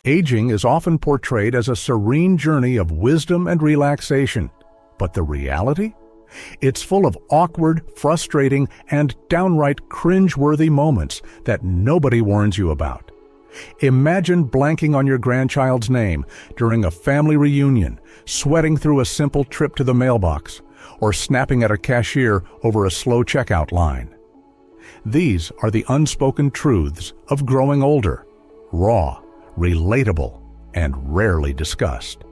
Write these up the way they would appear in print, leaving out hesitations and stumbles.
Aging is often portrayed as a serene journey of wisdom and relaxation. But the reality? It's full of awkward, frustrating, and downright cringe-worthy moments that nobody warns you about. Imagine blanking on your grandchild's name during a family reunion, sweating through a simple trip to the mailbox, or snapping at a cashier over a slow checkout line. These are the unspoken truths of growing older, raw, relatable, and rarely discussed.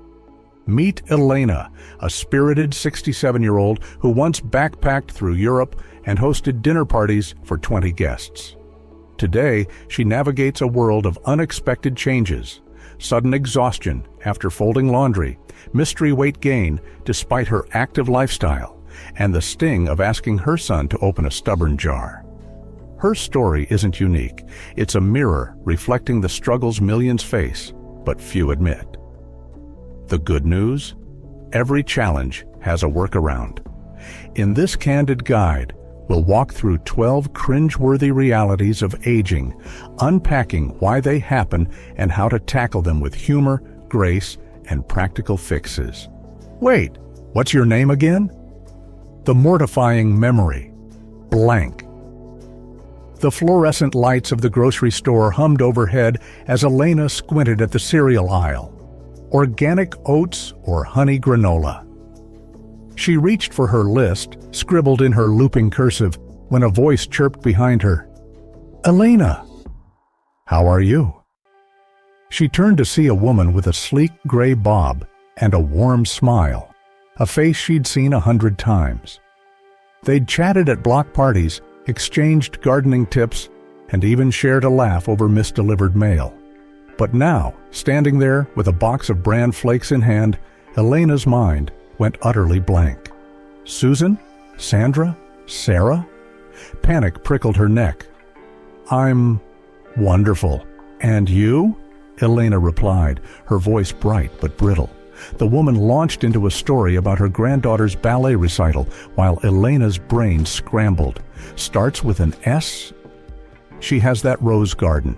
Meet Ellena, a spirited 67-year-old who once backpacked through Europe and hosted dinner parties for 20 guests. Today, she navigates a world of unexpected changes, sudden exhaustion after folding laundry, mystery weight gain despite her active lifestyle, and the sting of asking her son to open a stubborn jar. Her story isn't unique. It's a mirror reflecting the struggles millions face, but few admit. The good news? Every challenge has a workaround. In this candid guide, we'll walk through 12 cringe-worthy realities of aging, unpacking why they happen and how to tackle them with humor, grace, and practical fixes. Wait, what's your name again? The mortifying memory. Blank. The fluorescent lights of the grocery store hummed overhead as Ellena squinted at the cereal aisle. Organic oats or honey granola. She reached for her list, scribbled in her looping cursive, when a voice chirped behind her. "Ellena, how are you?" She turned to see a woman with a sleek gray bob and a warm smile, a face she'd seen 100 times. They'd chatted at block parties, exchanged gardening tips, and even shared a laugh over misdelivered mail. But now, standing there with a box of bran flakes in hand, Ellena's mind went utterly blank. Susan? Sandra? Sarah? Panic prickled her neck. "I'm wonderful. And you?" Ellena replied, her voice bright but brittle. The woman launched into a story about her granddaughter's ballet recital while Ellena's brain scrambled. "Starts with an S? She has that rose garden.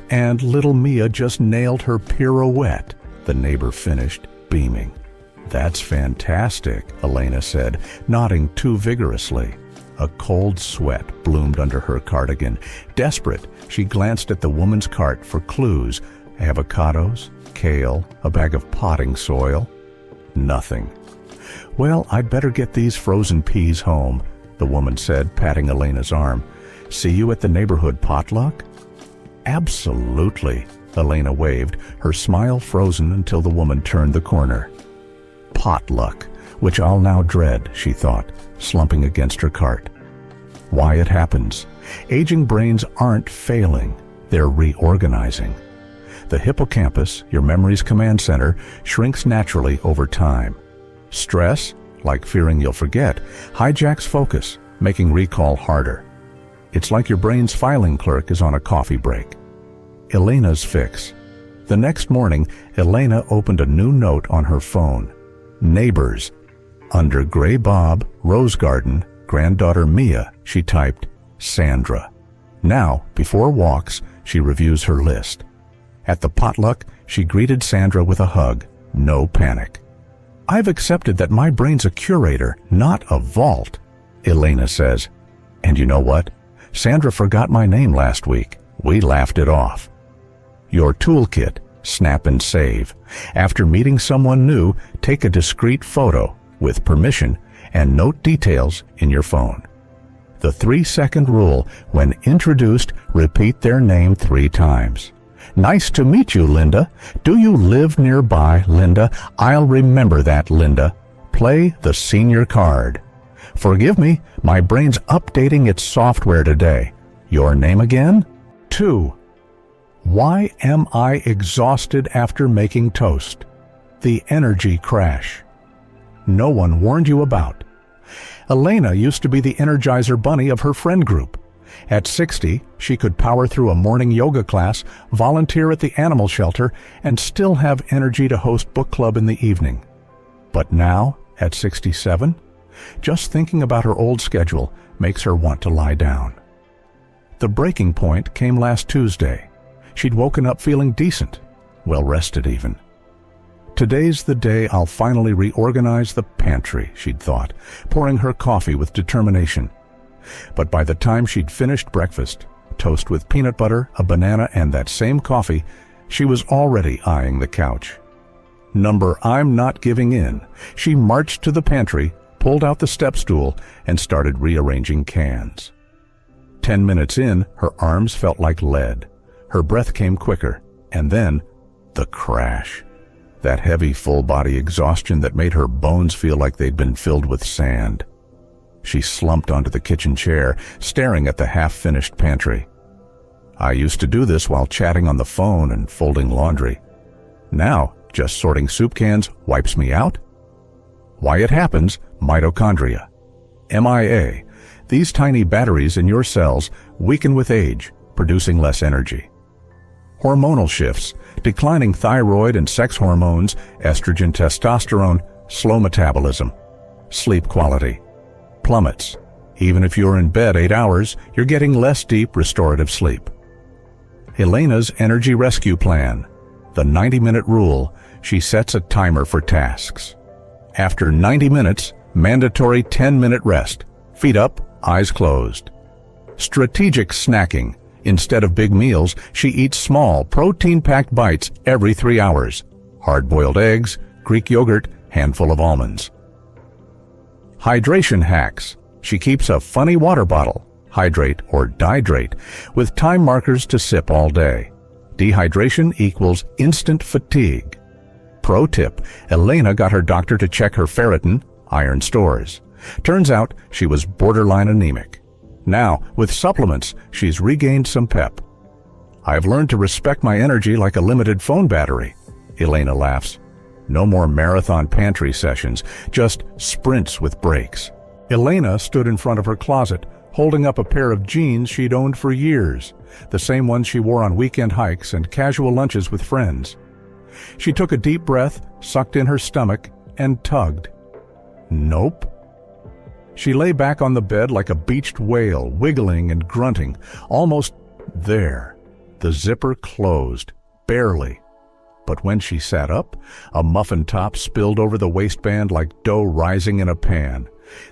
And little Mia just nailed her pirouette," the neighbor finished, beaming. "That's fantastic," Ellena said, nodding too vigorously. A cold sweat bloomed under her cardigan. Desperate, she glanced at the woman's cart for clues. Avocados, kale, a bag of potting soil. Nothing. "Well, I'd better get these frozen peas home," the woman said, patting Ellena's arm. "See you at the neighborhood potluck?" "Absolutely," Ellena waved, her smile frozen until the woman turned the corner. Potluck, which I'll now dread, she thought, slumping against her cart. Why it happens. Aging brains aren't failing, they're reorganizing. The hippocampus, your memory's command center, shrinks naturally over time. Stress, like fearing you'll forget, hijacks focus, making recall harder. It's like your brain's filing clerk is on a coffee break. Ellena's fix. The next morning, Ellena opened a new note on her phone. Neighbors. Under Gray Bob, Rose Garden, granddaughter Mia, she typed Sandra. Now, before walks, she reviews her list. At the potluck, she greeted Sandra with a hug. No panic. "I've accepted that my brain's a curator, not a vault," Ellena says. "And you know what? Sandra forgot my name last week. We laughed it off." Your toolkit, snap and save. After meeting someone new, take a discreet photo, with permission, and note details in your phone. The 3-second rule: when introduced, repeat their name 3 times. "Nice to meet you, Linda. Do you live nearby, Linda? I'll remember that, Linda." Play the senior card. "Forgive me, my brain's updating its software today. Your name again?" 2. Why am I exhausted after making toast? The energy crash. No one warned you about. Ellena used to be the Energizer Bunny of her friend group. At 60, she could power through a morning yoga class, volunteer at the animal shelter, and still have energy to host book club in the evening. But now, at 67, just thinking about her old schedule makes her want to lie down. The breaking point came last Tuesday. She'd woken up feeling decent, well rested even. Today's the day I'll finally reorganize the pantry, she'd thought, pouring her coffee with determination. But by the time she'd finished breakfast, toast with peanut butter, a banana, and that same coffee, she was already eyeing the couch. Number I'm not giving in, she marched to the pantry, pulled out the step stool, and started rearranging cans. 10 minutes in, her arms felt like lead. Her breath came quicker, and then the crash. That heavy full-body exhaustion that made her bones feel like they'd been filled with sand. She slumped onto the kitchen chair, staring at the half-finished pantry. I used to do this while chatting on the phone and folding laundry. Now, just sorting soup cans wipes me out? Why it happens, mitochondria. MIA. These tiny batteries in your cells weaken with age, producing less energy. Hormonal shifts, declining thyroid and sex hormones, estrogen, testosterone, slow metabolism. Sleep quality plummets. Even if you're in bed 8 hours, you're getting less deep restorative sleep. Ellena's energy rescue plan. The 90-minute rule. She sets a timer for tasks. After 90 minutes, mandatory 10-minute rest. Feet up, eyes closed. Strategic snacking. Instead of big meals, she eats small, protein-packed bites every 3 hours. Hard-boiled eggs, Greek yogurt, handful of almonds. Hydration hacks. She keeps a funny water bottle, hydrate or dihydrate, with time markers to sip all day. Dehydration equals instant fatigue. Pro tip, Ellena got her doctor to check her ferritin, iron stores. Turns out she was borderline anemic. Now, with supplements, she's regained some pep. I've learned to respect my energy like a limited phone battery, Ellena laughs. No more marathon pantry sessions, just sprints with breaks. Ellena stood in front of her closet, holding up a pair of jeans she'd owned for years, the same ones she wore on weekend hikes and casual lunches with friends. She took a deep breath, sucked in her stomach, and tugged. Nope. She lay back on the bed like a beached whale, wiggling and grunting. Almost there. The zipper closed, barely. But when she sat up, a muffin top spilled over the waistband like dough rising in a pan.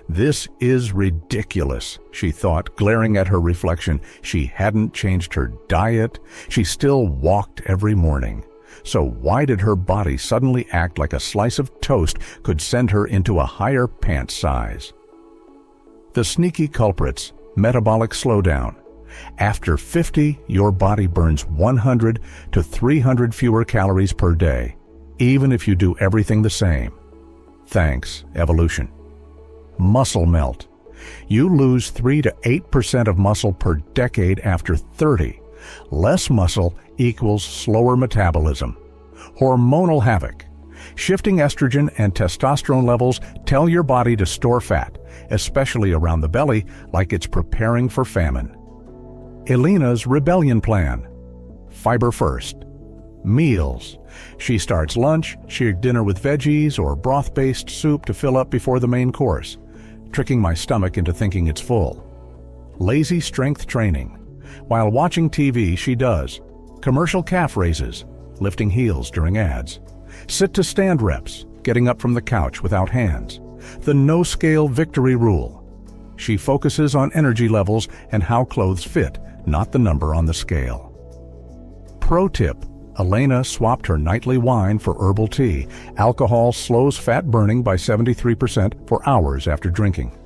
This is ridiculous, she thought, glaring at her reflection. She hadn't changed her diet. She still walked every morning. So why did her body suddenly act like a slice of toast could send her into a higher pant size? The sneaky culprits, metabolic slowdown. After 50, your body burns 100 to 300 fewer calories per day, even if you do everything the same. Thanks, evolution. Muscle melt. You lose 3 to 8% of muscle per decade after 30. Less muscle equals slower metabolism. Hormonal havoc. Shifting estrogen and testosterone levels tell your body to store fat, especially around the belly, like it's preparing for famine. Ellena's rebellion plan. Fiber first. Meals. She starts lunch, shared dinner with veggies or broth-based soup to fill up before the main course, tricking my stomach into thinking it's full. Lazy strength training. While watching TV, she does commercial calf raises, lifting heels during ads. Sit-to-stand reps, getting up from the couch without hands. The no-scale victory rule. She focuses on energy levels and how clothes fit, not the number on the scale. Pro tip, Ellena swapped her nightly wine for herbal tea. Alcohol slows fat burning by 73% for hours after drinking.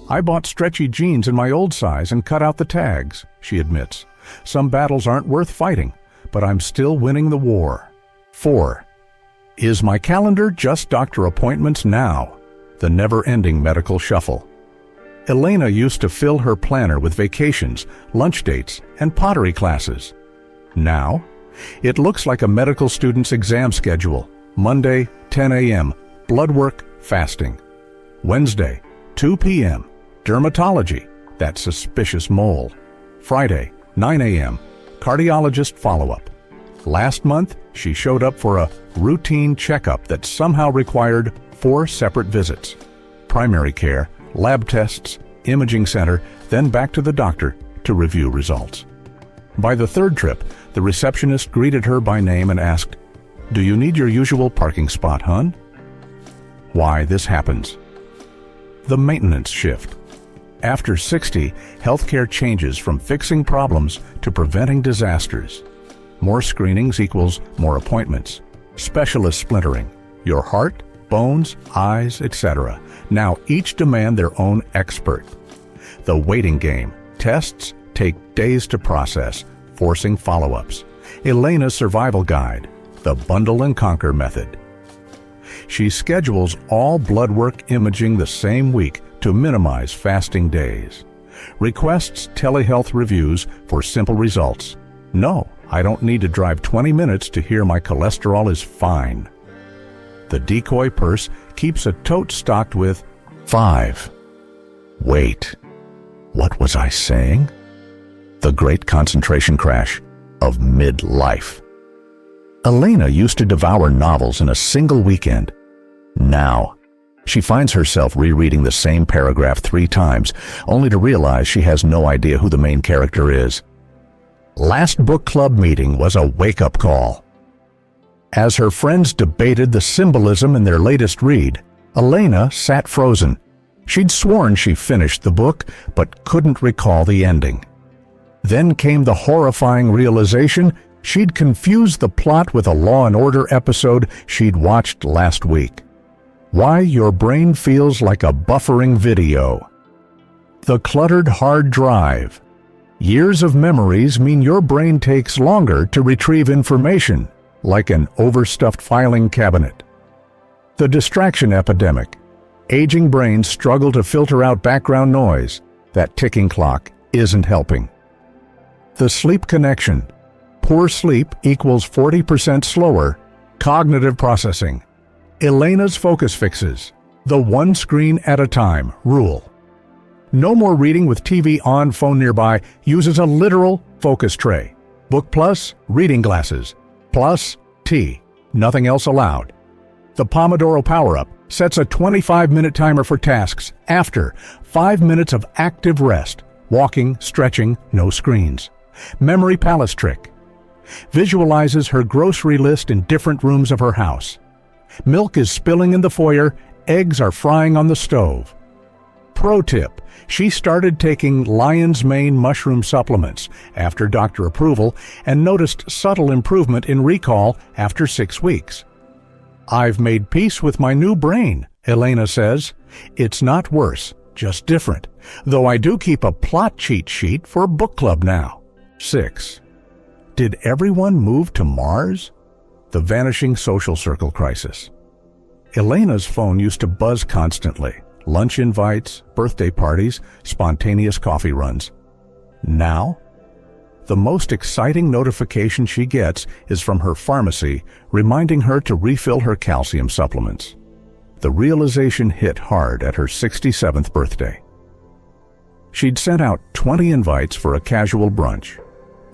I bought stretchy jeans in my old size and cut out the tags, she admits. Some battles aren't worth fighting, but I'm still winning the war. 4. Is my calendar just doctor appointments now? The never-ending medical shuffle. Ellena used to fill her planner with vacations, lunch dates, and pottery classes. Now, it looks like a medical student's exam schedule. Monday, 10 a.m., blood work, fasting. Wednesday, 2 p.m., dermatology, that suspicious mole. Friday, 9 a.m., cardiologist follow-up. Last month, she showed up for a routine checkup that somehow required 4 separate visits. Primary care, lab tests, imaging center, then back to the doctor to review results. By the 3rd trip, the receptionist greeted her by name and asked, Do you need your usual parking spot, hun? Why this happens. The maintenance shift. After 60, healthcare changes from fixing problems to preventing disasters. More screenings equals more appointments. Specialist splintering. Your heart, bones, eyes, etc. Now each demand their own expert. The waiting game. Tests take days to process, forcing follow-ups. Ellena's survival guide. The bundle and conquer method. She schedules all blood work imaging the same week to minimize fasting days. Requests telehealth reviews for simple results. No, I don't need to drive 20 minutes to hear my cholesterol is fine. The decoy purse keeps a tote stocked with 5. Wait, what was I saying? The great concentration crash of midlife. Ellena used to devour novels in a single weekend. Now, she finds herself rereading the same paragraph 3 times, only to realize she has no idea who the main character is. Last book club meeting was a wake-up call. As her friends debated the symbolism in their latest read, Ellena sat frozen. She'd sworn she finished the book, but couldn't recall the ending. Then came the horrifying realization she'd confused the plot with a Law and Order episode she'd watched last week. Why your brain feels like a buffering video. The cluttered hard drive. Years of memories mean your brain takes longer to retrieve information, like an overstuffed filing cabinet. The distraction epidemic. Aging brains struggle to filter out background noise. That ticking clock isn't helping. The sleep connection. Poor sleep equals 40% slower cognitive processing. Ellena's focus fixes. The one screen at a time rule. No more reading with TV on, phone nearby. Uses a literal focus tray. Book plus reading glasses. Plus tea. Nothing else allowed. The Pomodoro Power-Up sets a 25-minute timer for tasks after 5 minutes of active rest. Walking, stretching, no screens. Memory Palace trick. Visualizes her grocery list in different rooms of her house. Milk is spilling in the foyer, eggs are frying on the stove. Pro tip, she started taking lion's mane mushroom supplements after doctor approval and noticed subtle improvement in recall after 6 weeks. I've made peace with my new brain, Ellena says. It's not worse, just different, though I do keep a plot cheat sheet for book club now. 6. Did everyone move to Mars? The vanishing social circle crisis. Ellena's phone used to buzz constantly. Lunch invites, birthday parties, spontaneous coffee runs. Now, the most exciting notification she gets is from her pharmacy reminding her to refill her calcium supplements. The realization hit hard at her 67th birthday. She'd sent out 20 invites for a casual brunch.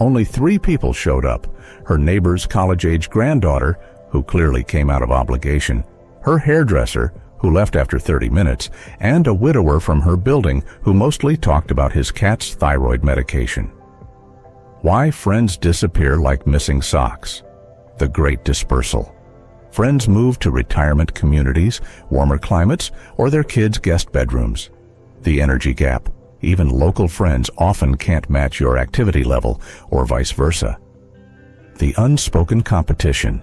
Only 3 people showed up: her neighbor's college-age granddaughter, who clearly came out of obligation, her hairdresser, who left after 30 minutes, and a widower from her building who mostly talked about his cat's thyroid medication. Why friends disappear like missing socks. The Great Dispersal. Friends move to retirement communities, warmer climates, or their kids' guest bedrooms. The energy gap. Even local friends often can't match your activity level, or vice versa. The unspoken competition.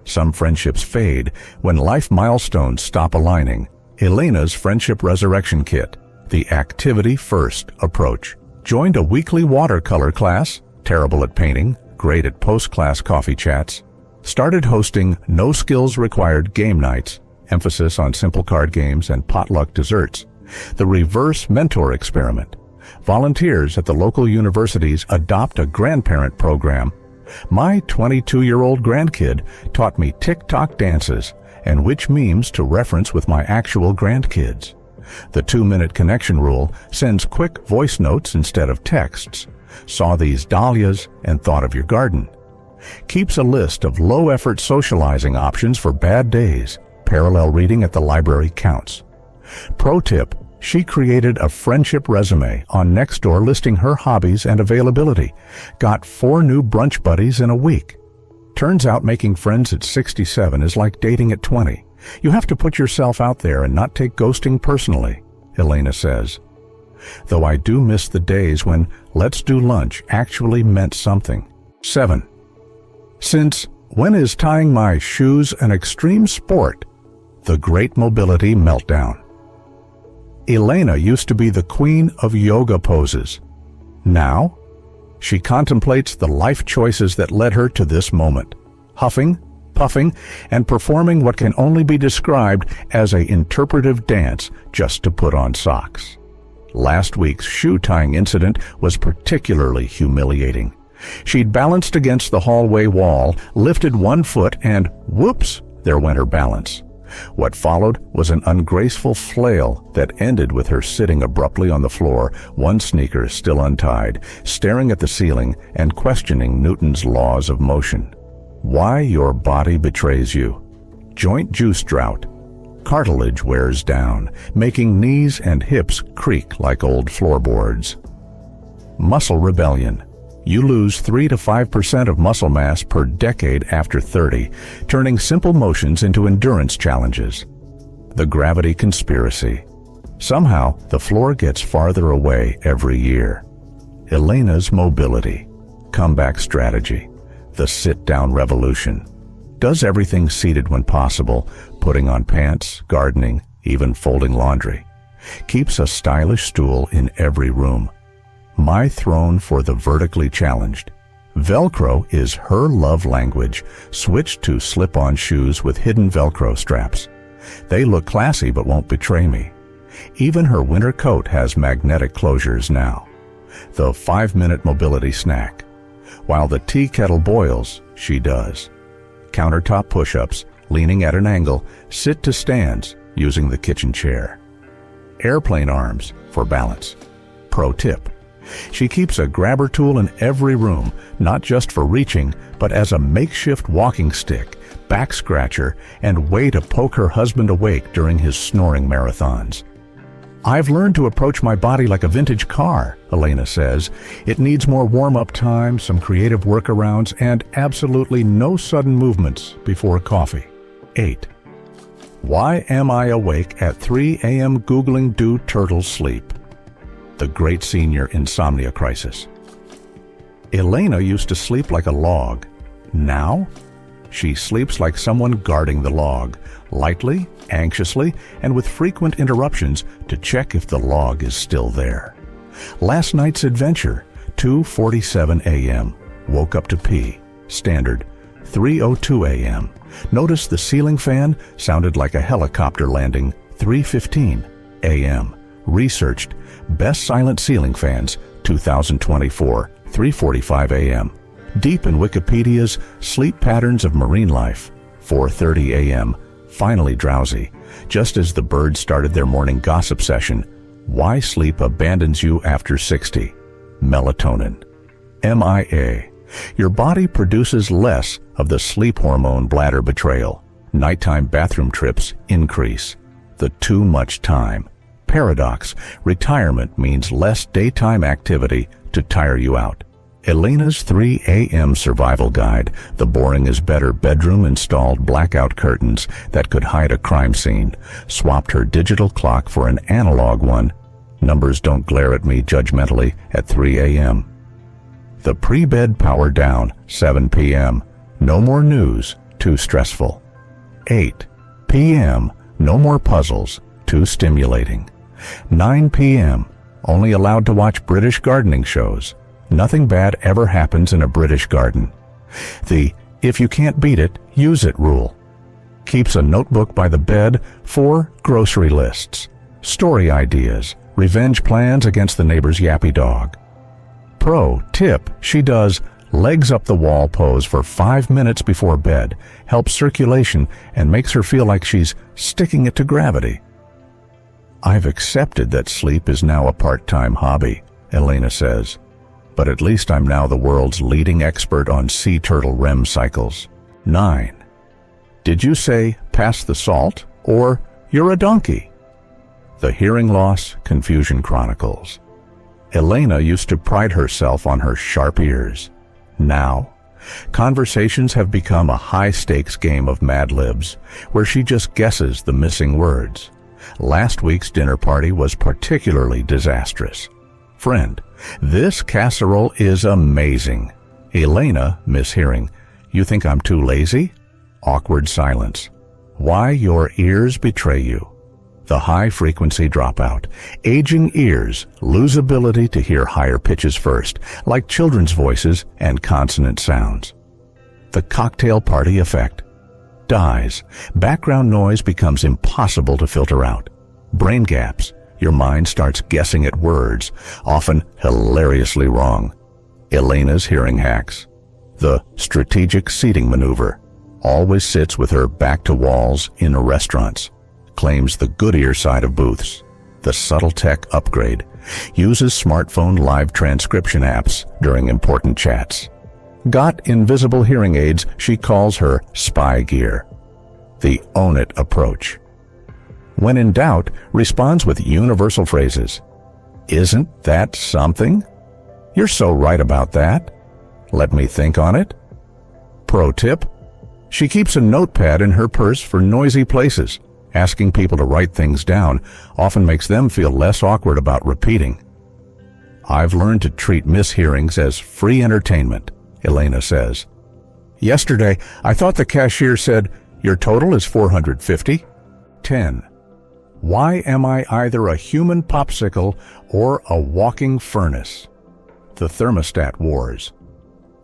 Some friendships fade when life milestones stop aligning. Ellena's Friendship Resurrection Kit. The activity-first approach. Joined a weekly watercolor class. Terrible at painting, great at post-class coffee chats. Started hosting no-skills-required game nights. Emphasis on simple card games and potluck desserts. The reverse mentor experiment. Volunteers at the local universities adopt a grandparent program. My 22-year-old grandkid taught me TikTok dances and which memes to reference with my actual grandkids. The 2-minute connection rule sends quick voice notes instead of texts. Saw these dahlias and thought of your garden. Keeps a list of low-effort socializing options for bad days. Parallel reading at the library counts. Pro tip, she created a friendship resume on Nextdoor listing her hobbies and availability. Got 4 new brunch buddies in a week. Turns out making friends at 67 is like dating at 20. You have to put yourself out there and not take ghosting personally, Ellena says. Though I do miss the days when let's do lunch actually meant something. 7. Since when is tying my shoes an extreme sport? The Great Mobility Meltdown. Ellena used to be the queen of yoga poses. Now, she contemplates the life choices that led her to this moment, huffing, puffing, and performing what can only be described as an interpretive dance just to put on socks. Last week's shoe-tying incident was particularly humiliating. She'd balanced against the hallway wall, lifted one foot, and whoops, there went her balance. What followed was an ungraceful flail that ended with her sitting abruptly on the floor, one sneaker still untied, staring at the ceiling and questioning Newton's laws of motion. Why your body betrays you. Joint juice drought. Cartilage wears down, making knees and hips creak like old floorboards. Muscle rebellion. You lose 3 to 5% of muscle mass per decade after 30, turning simple motions into endurance challenges. The gravity conspiracy. Somehow, the floor gets farther away every year. Ellena's mobility. Comeback strategy. The sit-down revolution. Does everything seated when possible, putting on pants, gardening, even folding laundry. Keeps a stylish stool in every room. My throne for the vertically challenged. Velcro is her love language, switched to slip-on shoes with hidden Velcro straps. They look classy but won't betray me. Even her winter coat has magnetic closures now. The 5-minute mobility snack. While the tea kettle boils, she does. Countertop push-ups, leaning at an angle, sit to stands using the kitchen chair. Airplane arms for balance. Pro tip. She keeps a grabber tool in every room, not just for reaching, but as a makeshift walking stick, back scratcher, and way to poke her husband awake during his snoring marathons. I've learned to approach my body like a vintage car, Ellena says. It needs more warm-up time, some creative workarounds, and absolutely no sudden movements before coffee. 8. Why am I awake at 3 a.m. Googling do turtles sleep? The great senior insomnia crisis. Ellena used to sleep like a log. Now, she sleeps like someone guarding the log, lightly, anxiously, and with frequent interruptions to check if the log is still there. Last night's adventure, 2:47 a.m. Woke up to pee. Standard, 3:02 a.m. Noticed the ceiling fan sounded like a helicopter landing, 3:15 a.m. Researched best silent ceiling fans, 2024, 3:45 a.m. Deep in Wikipedia's sleep patterns of marine life, 4:30 a.m. Finally drowsy, just as the birds started their morning gossip session. Why sleep abandons you after 60? Melatonin. MIA. Your body produces less of the sleep hormone bladder betrayal. Nighttime bathroom trips increase. The too much time. Paradox. Retirement means less daytime activity to tire you out. Ellena's 3 a.m. survival guide, the boring is better bedroom installed blackout curtains that could hide a crime scene, swapped her digital clock for an analog one. Numbers don't glare at me judgmentally at 3 a.m. The pre-bed power down, 7 p.m. No more news, too stressful. 8 p.m. No more puzzles, too stimulating. 9 p.m. Only allowed to watch British gardening shows. Nothing bad ever happens in a British garden. The if you can't beat it, use it rule. Keeps a notebook by the bed for grocery lists, story ideas, revenge plans against the neighbor's yappy dog. Pro tip, she does legs up the wall pose for 5 minutes before bed, helps circulation and makes her feel like she's sticking it to gravity. I've accepted that sleep is now a part-time hobby, Ellena says. But at least I'm now the world's leading expert on sea turtle REM cycles. 9. Did you say pass the salt or you're a donkey? The Hearing Loss Confusion Chronicles. Ellena used to pride herself on her sharp ears. Now, Conversations have become a high-stakes game of Mad Libs, where she just guesses the missing words. Last week's dinner party was particularly disastrous. Friend, this casserole is amazing. Ellena, mishearing, you think I'm too lazy? Awkward silence. Why your ears betray you. The high-frequency dropout. Aging ears lose ability to hear higher pitches first, like children's voices and consonant sounds. The cocktail party effect. Dies. Background noise becomes impossible to filter out. Brain gaps. Your mind starts guessing at words, often hilariously wrong. Ellena's hearing hacks. The strategic seating maneuver. Always sits with her back to walls in restaurants. Claims the good ear side of booths. The subtle tech upgrade. Uses smartphone live transcription apps during important chats. Got invisible hearing aids she calls her spy gear. The own it approach. When in doubt, responds with universal phrases. Isn't that something? You're so right about that. Let me think on it. Pro tip. She keeps a notepad in her purse for noisy places. Asking people to write things down often makes them feel less awkward about repeating. I've learned to treat mishearings as free entertainment, Ellena says. Yesterday, I thought the cashier said, your total is $450. 10. Why am I either a human popsicle or a walking furnace? The thermostat wars.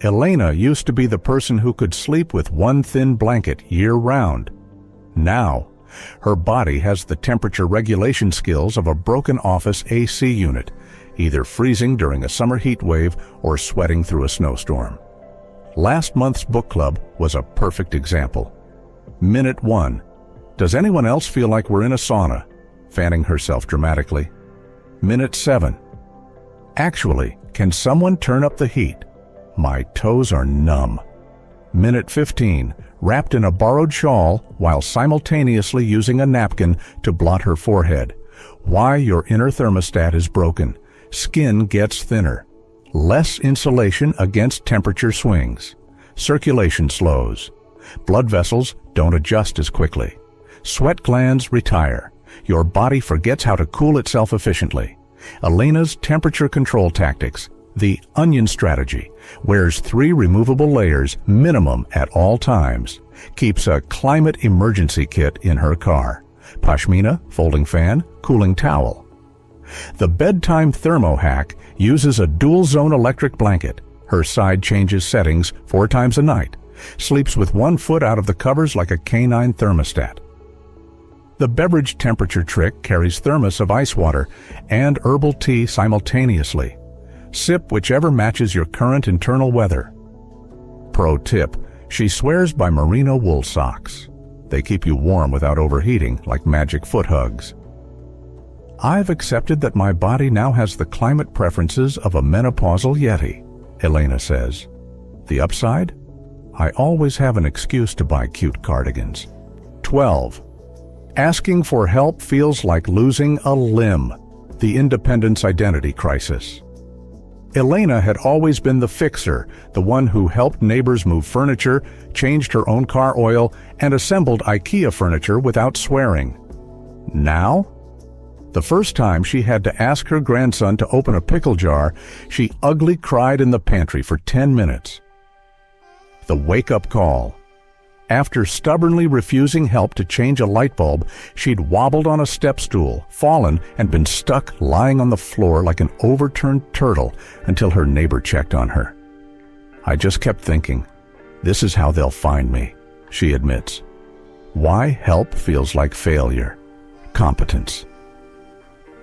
Ellena used to be the person who could sleep with one thin blanket year-round. Now, her body has the temperature regulation skills of a broken office AC unit, either freezing during a summer heat wave or sweating through a snowstorm. Last month's book club was a perfect example. Minute 1. Does anyone else feel like we're in a sauna? Fanning herself dramatically. Minute 7. Actually, can someone turn up the heat? My toes are numb. Minute 15. Wrapped in a borrowed shawl while simultaneously using a napkin to blot her forehead. Why your inner thermostat is broken. Skin gets thinner. Less insulation against temperature swings. Circulation slows. Blood vessels don't adjust as quickly. Sweat glands retire. Your body forgets how to cool itself efficiently. Ellena's temperature control tactics, the onion strategy, wears 3 removable layers minimum at all times, keeps a climate emergency kit in her car, pashmina, folding fan, cooling towel. The bedtime thermo hack uses a dual-zone electric blanket. Her side changes settings 4 times a night, sleeps with 1 foot out of the covers like a canine thermostat. The beverage temperature trick carries thermos of ice water and herbal tea simultaneously. Sip whichever matches your current internal weather. Pro tip, she swears by merino wool socks. They keep you warm without overheating, like magic foot hugs. I've accepted that my body now has the climate preferences of a menopausal yeti, Ellena says. The upside? I always have an excuse to buy cute cardigans. 12. Asking for help feels like losing a limb. The independence identity crisis. Ellena had always been the fixer, the one who helped neighbors move furniture, changed her own car oil, and assembled IKEA furniture without swearing. Now? The first time she had to ask her grandson to open a pickle jar, she ugly cried in the pantry for 10 minutes. The wake-up call. After stubbornly refusing help to change a light bulb, she'd wobbled on a step stool, fallen, and been stuck lying on the floor like an overturned turtle until her neighbor checked on her. I just kept thinking, this is how they'll find me, she admits. Why help feels like failure. Competence.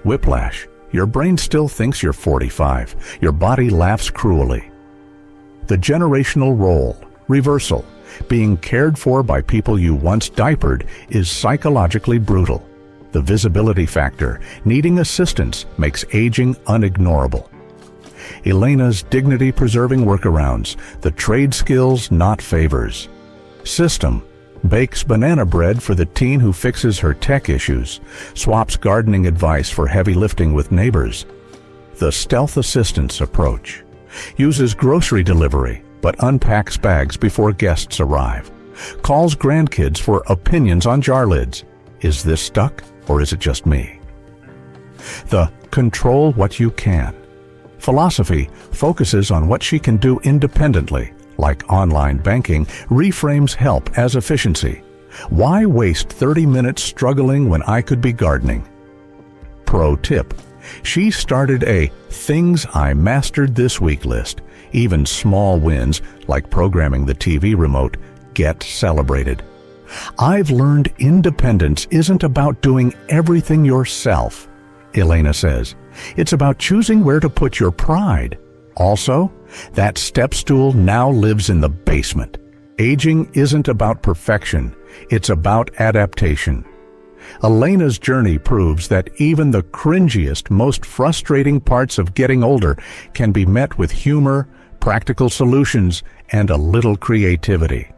Whiplash. Your brain still thinks you're 45. Your body laughs cruelly. The generational role. Reversal. Being cared for by people you once diapered is psychologically brutal. The visibility factor, needing assistance, makes aging unignorable. Ellena's dignity-preserving workarounds, the trade skills not favors. System, bakes banana bread for the teen who fixes her tech issues, swaps gardening advice for heavy lifting with neighbors. The stealth assistance approach, uses grocery delivery, but unpacks bags before guests arrive. Calls grandkids for opinions on jar lids. Is this stuck, or is it just me? The control what you can philosophy focuses on what she can do independently. Like online banking, reframes help as efficiency. Why waste 30 minutes struggling when I could be gardening? Pro tip. She started a Things I Mastered This Week list. Even small wins, like programming the TV remote, get celebrated. I've learned independence isn't about doing everything yourself, Ellena says. It's about choosing where to put your pride. Also, that step stool now lives in the basement. Aging isn't about perfection. It's about adaptation. Ellena's journey proves that even the cringiest, most frustrating parts of getting older can be met with humor, practical solutions, and a little creativity.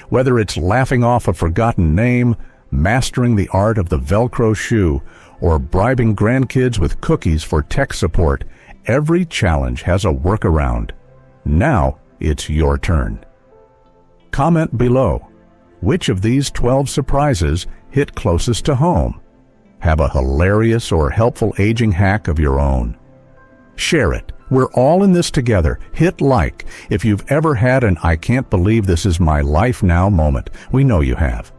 Whether it's laughing off a forgotten name, mastering the art of the Velcro shoe, or bribing grandkids with cookies for tech support, every challenge has a workaround. Now it's your turn. Comment below. Which of these 12 surprises hit closest to home? Have a hilarious or helpful aging hack of your own. Share it. We're all in this together. Hit like if you've ever had an I can't believe this is my life now moment. We know you have.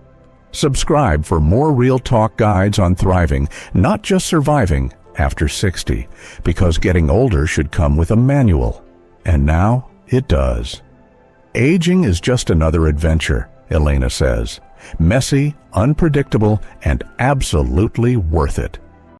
Subscribe for more real talk guides on thriving, not just surviving, after 60, because getting older should come with a manual. And now it does. Aging is just another adventure, Ellena says. Messy, unpredictable, and absolutely worth it.